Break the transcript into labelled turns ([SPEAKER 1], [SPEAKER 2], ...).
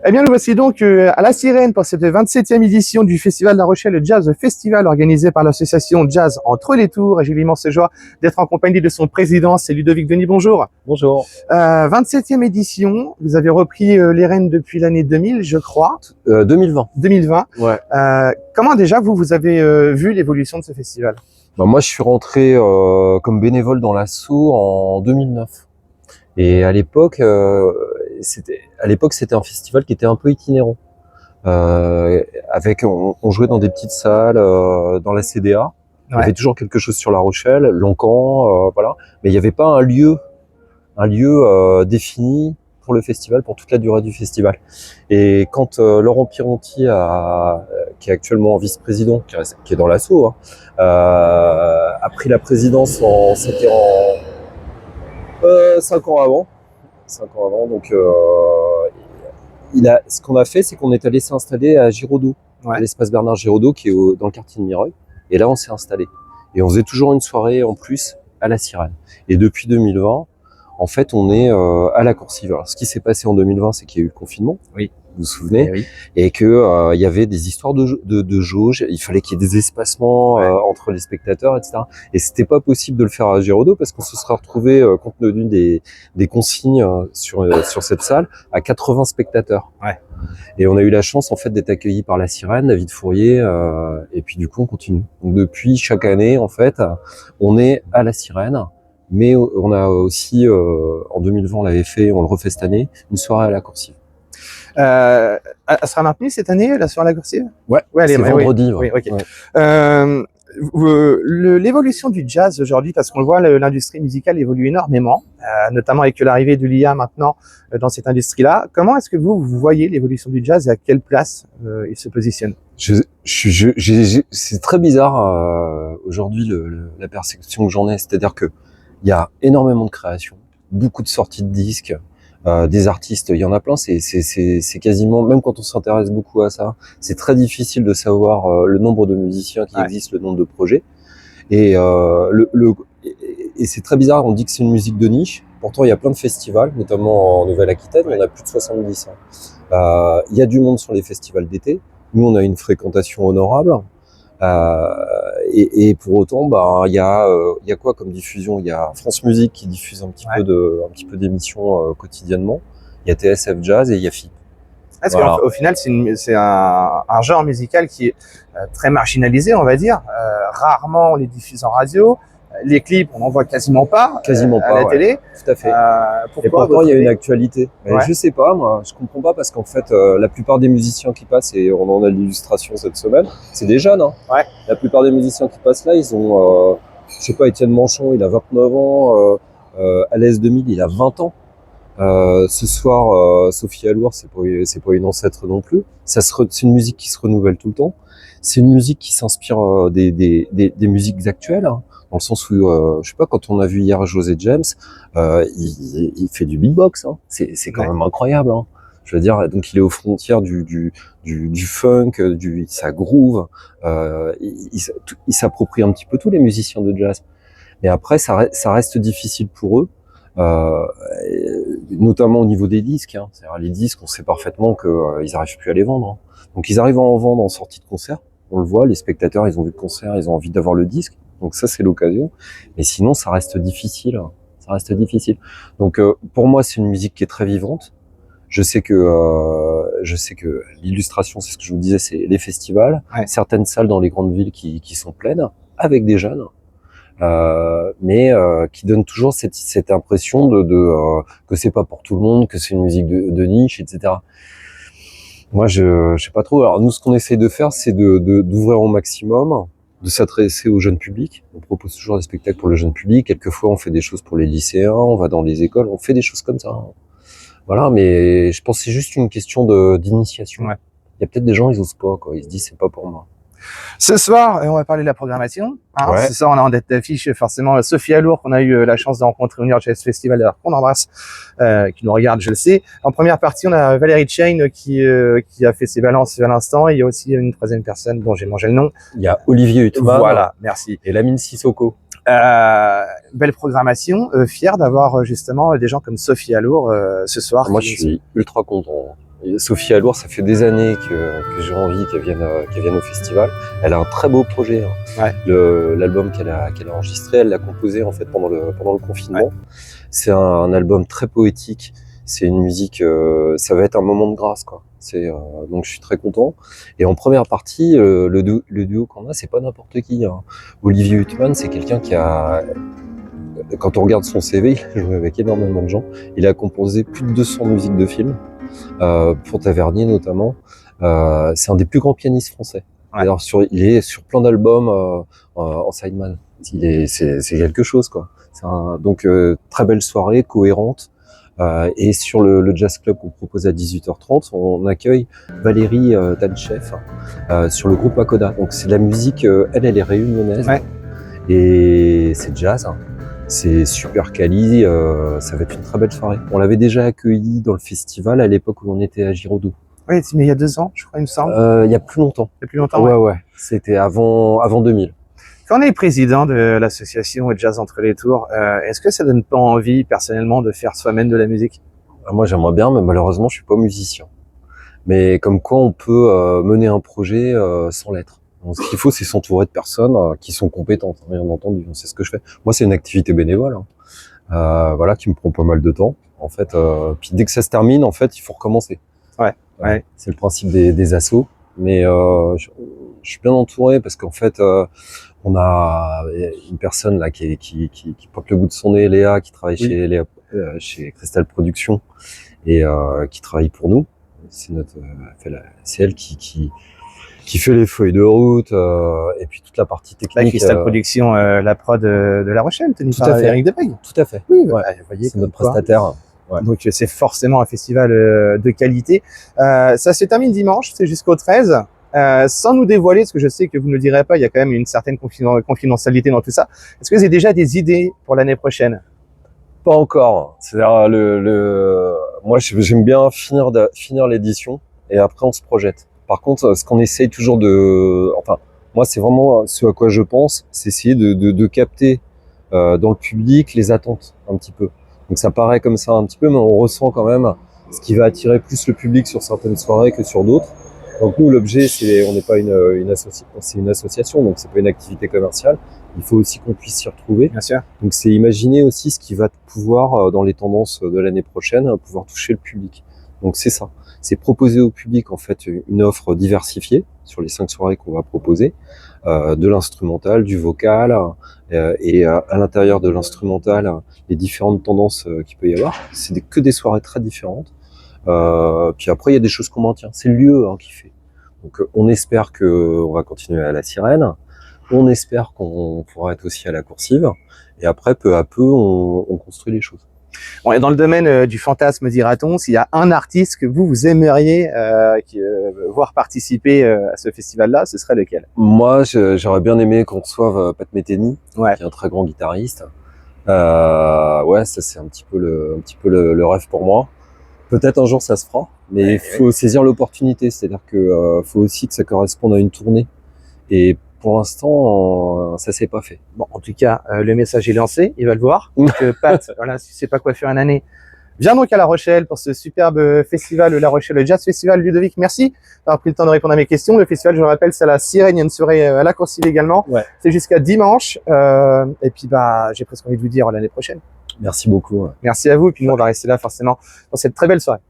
[SPEAKER 1] Eh bien, nous voici donc à La Sirène pour cette 27e édition du Festival de La Rochelle, le Jazz Festival organisé par l'association Jazz Entre les Tours. Et j'ai l'immense joie d'être en compagnie de son président, c'est Ludovic Denis. Bonjour.
[SPEAKER 2] Bonjour.
[SPEAKER 1] 27e édition, vous avez repris les rênes depuis l'année 2000, je crois.
[SPEAKER 2] 2020.
[SPEAKER 1] 2020.
[SPEAKER 2] Ouais.
[SPEAKER 1] Comment déjà vous avez vu l'évolution de ce festival?
[SPEAKER 2] Bah, moi, je suis rentré comme bénévole dans l'asso en 2009. Et à l'époque, c'était un festival qui était un peu itinérant. On jouait dans des petites salles, dans la CDA. Il y avait toujours quelque chose sur La Rochelle, Lancan, voilà. Mais il n'y avait pas un lieu défini pour le festival, pour toute la durée du festival. Et quand Laurent Pironti, qui est actuellement vice-président, qui est dans l'asso, a pris la présidence c'était en 5 ans avant. 5 ans avant, donc ce qu'on a fait, c'est qu'on est allé s'installer à Giraudot, à l'espace Bernard Giraudot, qui est dans le quartier de Mireuil. Et là, on s'est installé. Et on faisait toujours une soirée en plus à La Sirène. Et depuis 2020, en fait, on est à la Coursive. Alors, ce qui s'est passé en 2020, c'est qu'il y a eu le confinement.
[SPEAKER 1] Oui.
[SPEAKER 2] Vous vous souvenez?
[SPEAKER 1] Oui.
[SPEAKER 2] Et que il y avait des histoires de jauge. Il fallait qu'il y ait des espacements entre les spectateurs, etc. Et c'était pas possible de le faire à Giraudot parce qu'on se serait retrouvé, compte tenu des consignes sur cette salle, à 80 spectateurs.
[SPEAKER 1] Ouais.
[SPEAKER 2] Et on a eu la chance en fait d'être accueillis par La Sirène, David Fourier, et puis du coup on continue. Donc depuis chaque année en fait, on est à La Sirène. Mais on a aussi, en 2020, on l'avait fait, on le refait cette année, une soirée à la Coursive.
[SPEAKER 1] Elle sera maintenue cette année, la soirée à la Coursive?
[SPEAKER 2] Ouais, c'est vendredi.
[SPEAKER 1] Oui, ok.
[SPEAKER 2] Ouais.
[SPEAKER 1] L'évolution du jazz aujourd'hui, parce qu'on le voit, l'industrie musicale évolue énormément, notamment avec l'arrivée de l'IA maintenant dans cette industrie-là. Comment est-ce que vous voyez l'évolution du jazz et à quelle place il se positionne?
[SPEAKER 2] C'est très bizarre aujourd'hui la perception que j'en ai, c'est-à-dire que il y a énormément de créations, beaucoup de sorties de disques, des artistes, il y en a plein. C'est quasiment, même quand on s'intéresse beaucoup à ça, c'est très difficile de savoir le nombre de musiciens qui existent, le nombre de projets. Et c'est très bizarre. On dit que c'est une musique de niche. Pourtant, il y a plein de festivals, notamment en Nouvelle-Aquitaine. Il y en a plus de 70. Il y a du monde sur les festivals d'été. Nous, on a une fréquentation honorable. Et pour autant, il y a quoi comme diffusion? Il y a France Musique qui diffuse un petit peu d'émissions quotidiennement. Il y a TSF Jazz et il y a FIP.
[SPEAKER 1] Parce qu'au final, c'est un genre musical qui est très marginalisé, on va dire. Rarement on les diffuse en radio. Les clips, on n'en voit quasiment pas à la télé.
[SPEAKER 2] Tout à fait.
[SPEAKER 1] Pourquoi?
[SPEAKER 2] Et pourtant, il y a une actualité. Je sais pas, moi, je comprends pas parce qu'en fait, la plupart des musiciens qui passent, et on en a l'illustration cette semaine, c'est des jeunes. La plupart des musiciens qui passent là, ils ont, je sais pas, Étienne Manchon, il a 29 ans, Alès 2000, il a 20 ans. Ce soir, Sophie Alour, c'est pas une ancêtre non plus. C'est une musique qui se renouvelle tout le temps. C'est une musique qui s'inspire des musiques actuelles. Dans le sens où, je sais pas, quand on a vu hier José James, il fait du beatbox. C'est quand même incroyable. Je veux dire, donc il est aux frontières du funk, ça groove. Il s'approprie un petit peu tous les musiciens de jazz. Mais après, ça reste difficile pour eux. Notamment au niveau des disques. C'est-à-dire les disques, on sait parfaitement qu'ils arrivent plus à les vendre. Donc ils arrivent à en vendre en sortie de concert. On le voit, les spectateurs, ils ont vu le concert, ils ont envie d'avoir le disque. Donc ça, c'est l'occasion. Mais sinon, ça reste difficile. Ça reste difficile. Donc pour moi, c'est une musique qui est très vivante. Je sais que l'illustration, c'est ce que je vous disais, c'est les festivals, certaines salles dans les grandes villes qui sont pleines avec des jeunes. Mais qui donne toujours cette impression que c'est pas pour tout le monde, que c'est une musique de niche, etc. Moi, je sais pas trop. Alors nous, ce qu'on essaie de faire, c'est d'ouvrir au maximum, de s'adresser au jeune public. On propose toujours des spectacles pour le jeune public. Quelquefois, on fait des choses pour les lycéens, on va dans les écoles, on fait des choses comme ça. Voilà, mais je pense que c'est juste une question d'initiation. Il y a peut-être des gens, ils osent pas, quoi. Ils se disent, c'est pas pour moi.
[SPEAKER 1] Ce soir, on va parler de la programmation. Ce soir, on a en tête d'affiche forcément Sophie Alour, qu'on a eu la chance de rencontrer au New York Jazz Festival, d'ailleurs qu'on embrasse, qui nous regarde, je le sais. En première partie, on a Valérie Chain qui a fait ses balances à l'instant. Il y a aussi une troisième personne dont j'ai mangé le nom.
[SPEAKER 2] Il y a Olivier Huttman.
[SPEAKER 1] Voilà, merci.
[SPEAKER 2] Et Lamine Sissoko.
[SPEAKER 1] Belle programmation, fier d'avoir justement des gens comme Sophie Alour ce soir.
[SPEAKER 2] Moi, je suis ultra content. Sophie Allour, ça fait des années que j'ai envie qu'elle vienne au festival. Elle a un très beau projet. Hein. L'album qu'elle a enregistré, elle l'a composé en fait pendant le confinement. Ouais. C'est un album très poétique. C'est une musique, ça va être un moment de grâce, quoi. Donc je suis très content. Et en première partie, le duo qu'on a, c'est pas n'importe qui. Hein. Olivier Huttman, c'est quelqu'un qui a, quand on regarde son CV, il a joué avec énormément de gens. Il a composé plus de 200 musiques de films, pour Tavernier notamment. C'est un des plus grands pianistes français. Ouais. Alors il est sur plein d'albums en sideman. C'est quelque chose, quoi. Donc très belle soirée, cohérente. Et sur le Jazz Club qu'on propose à 18h30, on accueille Valérie Danchev sur le groupe Akoda. Donc c'est de la musique, elle est réunionnaise. Ouais. Et c'est jazz. Hein. C'est super quali, ça va être une très belle soirée. On l'avait déjà accueilli dans le festival à l'époque où on était à Giraudoux.
[SPEAKER 1] Oui, mais il y a 2 ans, je crois, il me semble.
[SPEAKER 2] Il y a plus longtemps.
[SPEAKER 1] Il y a plus longtemps,
[SPEAKER 2] ouais. C'était avant 2000.
[SPEAKER 1] Quand on est président de l'association Jazz Entre les Tours, est-ce que ça donne pas envie, personnellement, de faire soi-même de la musique?
[SPEAKER 2] Moi, j'aimerais bien, mais malheureusement, je suis pas musicien. Mais comme quoi, on peut mener un projet sans l'être. Donc, ce qu'il faut, c'est s'entourer de personnes qui sont compétentes, bien entendu. C'est ce que je fais. Moi, c'est une activité bénévole, hein. Voilà, qui me prend pas mal de temps. En fait, puis dès que ça se termine, en fait, il faut recommencer.
[SPEAKER 1] Ouais.
[SPEAKER 2] C'est le principe des assos. Mais je suis bien entouré parce qu'en fait, on a une personne là qui porte le bout de son nez, Léa, qui travaille chez Cristal Productions et qui travaille pour nous. C'est elle qui fait les feuilles de route et puis toute la partie technique.
[SPEAKER 1] Cristal Productions, la prod de La Rochelle, tenue par Eric Debeg.
[SPEAKER 2] Tout à fait.
[SPEAKER 1] Oui,
[SPEAKER 2] c'est notre prestataire.
[SPEAKER 1] Ouais. Donc c'est forcément un festival de qualité. Ça se termine dimanche, c'est jusqu'au 13. Sans nous dévoiler, parce que je sais que vous ne le direz pas, il y a quand même une certaine confidentialité dans tout ça. Est-ce que vous avez déjà des idées pour l'année prochaine?
[SPEAKER 2] Pas encore. C'est-à-dire moi j'aime bien finir l'édition et après on se projette. Par contre, ce qu'on essaye toujours moi c'est vraiment ce à quoi je pense, c'est essayer de capter dans le public les attentes un petit peu. Donc ça paraît comme ça un petit peu, mais on ressent quand même ce qui va attirer plus le public sur certaines soirées que sur d'autres. Donc nous, l'objet, on n'est pas c'est une association, donc c'est pas une activité commerciale. Il faut aussi qu'on puisse s'y retrouver.
[SPEAKER 1] Bien sûr.
[SPEAKER 2] Donc c'est imaginer aussi ce qui va pouvoir, dans les tendances de l'année prochaine, pouvoir toucher le public. Donc c'est ça. C'est proposer au public en fait une offre diversifiée sur les 5 soirées qu'on va proposer, de l'instrumental, du vocal, et à l'intérieur de l'instrumental, les différentes tendances qu'il peut y avoir. C'est que des soirées très différentes. Puis après, il y a des choses qu'on maintient. C'est le lieu qui fait. Donc, on espère qu'on va continuer à la Sirène. On espère qu'on pourra être aussi à la Coursive. Et après, peu à peu, on construit les choses.
[SPEAKER 1] Bon, et dans le domaine du fantasme, dira-t-on, s'il y a un artiste que vous aimeriez voir participer à ce festival-là, ce serait lequel?
[SPEAKER 2] Moi, j'aurais bien aimé qu'on reçoive Pat Metheny, qui est un très grand guitariste. Ça c'est un petit peu le rêve pour moi. Peut-être un jour ça se fera, mais il faut saisir l'opportunité, c'est-à-dire que faut aussi que ça corresponde à une tournée. Et pour l'instant, ça s'est pas fait.
[SPEAKER 1] Bon, en tout cas, le message est lancé, il va le voir. Donc, Pat, voilà, si tu sais pas quoi faire une année, viens donc à La Rochelle pour ce superbe festival, La Rochelle, le Jazz Festival. Ludovic, merci d'avoir pris le temps de répondre à mes questions. Le festival, je le rappelle, c'est à la Sirène, il y a une soirée à la Coursive également. Ouais. C'est jusqu'à dimanche. Et puis, j'ai presque envie de vous dire l'année prochaine.
[SPEAKER 2] Merci beaucoup. Ouais.
[SPEAKER 1] Merci à vous. Et puis nous, on va rester là forcément dans cette très belle soirée.